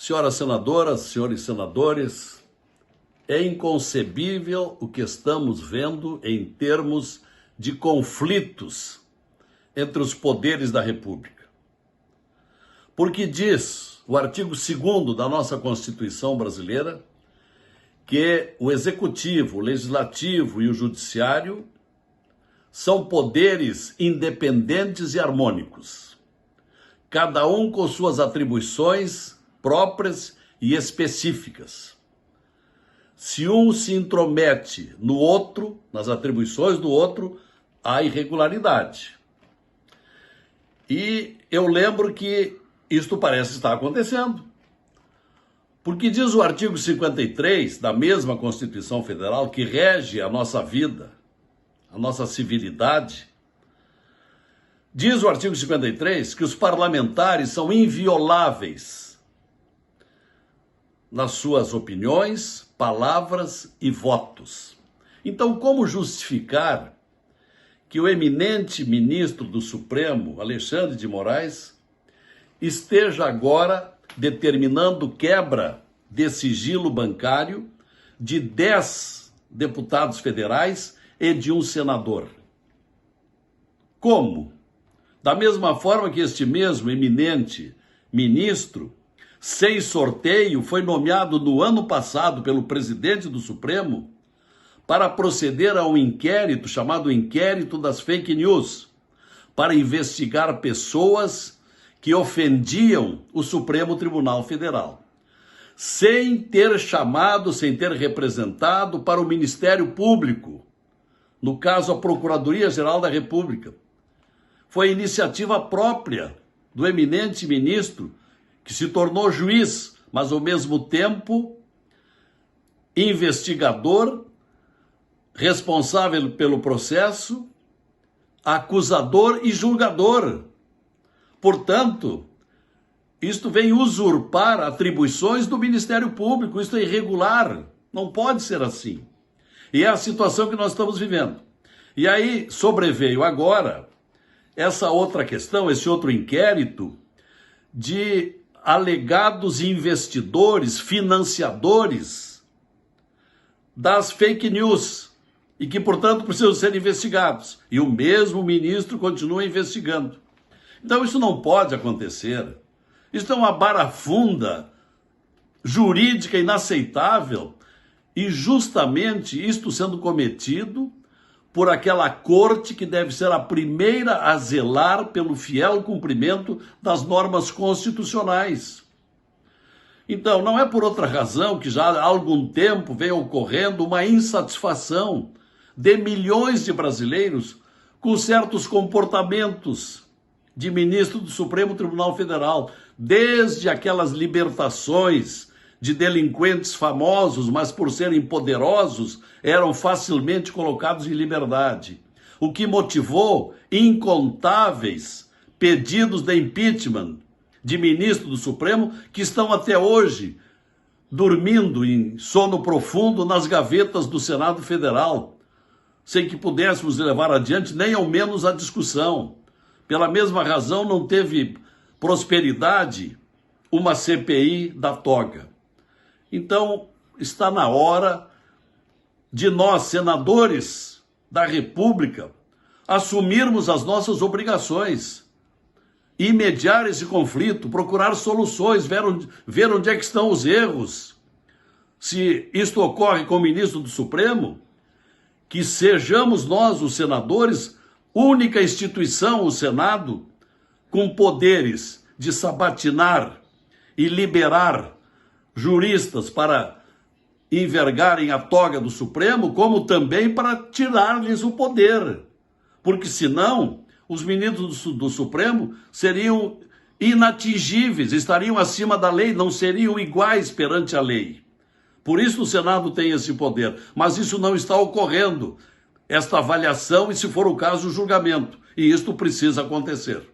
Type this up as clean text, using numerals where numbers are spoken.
Senhoras senadoras, senhores senadores, é inconcebível o que estamos vendo em termos de conflitos entre os poderes da República. Porque diz o artigo 2º da nossa Constituição brasileira que o Executivo, o Legislativo e o Judiciário são poderes independentes e harmônicos, cada um com suas atribuições próprias e específicas. Se um se intromete no outro, nas atribuições do outro, há irregularidade. E eu lembro que isto parece estar acontecendo. Porque diz o artigo 53 da mesma Constituição Federal, que rege a nossa vida, a nossa civilidade, diz o artigo 53 que os parlamentares são invioláveis nas suas opiniões, palavras e votos. Então, como justificar que o eminente ministro do Supremo, Alexandre de Moraes, esteja agora determinando quebra de sigilo bancário de 10 deputados federais e de um senador? Como? Da mesma forma que este mesmo eminente ministro, sem sorteio, foi nomeado no ano passado pelo presidente do Supremo para proceder a um inquérito chamado Inquérito das Fake News, para investigar pessoas que ofendiam o Supremo Tribunal Federal, sem ter chamado, sem ter representado para o Ministério Público, no caso a Procuradoria-Geral da República. Foi iniciativa própria do eminente ministro, que se tornou juiz, mas ao mesmo tempo investigador, responsável pelo processo, acusador e julgador. Portanto, isto vem usurpar atribuições do Ministério Público. Isto é irregular, não pode ser assim. E é a situação que nós estamos vivendo. E aí sobreveio agora essa outra questão, esse outro inquérito de alegados investidores, financiadores das fake news e que, portanto, precisam ser investigados. E o mesmo ministro continua investigando. Então isso não pode acontecer. Isso é uma barafunda jurídica inaceitável e justamente isto sendo cometido por aquela corte que deve ser a primeira a zelar pelo fiel cumprimento das normas constitucionais. Então, não é por outra razão que já há algum tempo vem ocorrendo uma insatisfação de milhões de brasileiros com certos comportamentos de ministro do Supremo Tribunal Federal, desde aquelas libertações de delinquentes famosos, mas por serem poderosos, eram facilmente colocados em liberdade. O que motivou incontáveis pedidos de impeachment de ministro do Supremo que estão até hoje dormindo em sono profundo nas gavetas do Senado Federal, sem que pudéssemos levar adiante nem ao menos a discussão. Pela mesma razão, não teve prosperidade uma CPI da toga. Então, está na hora de nós, senadores da República, assumirmos as nossas obrigações e mediar esse conflito, procurar soluções, ver onde é que estão os erros. Se isto ocorre com o ministro do Supremo, que sejamos nós, os senadores, única instituição, o Senado, com poderes de sabatinar e liberar juristas para envergarem a toga do Supremo, como também para tirar-lhes o poder. Porque senão, os ministros do Supremo seriam inatingíveis, estariam acima da lei, não seriam iguais perante a lei. Por isso o Senado tem esse poder, mas isso não está ocorrendo, esta avaliação e, se for o caso, o julgamento. E isto precisa acontecer.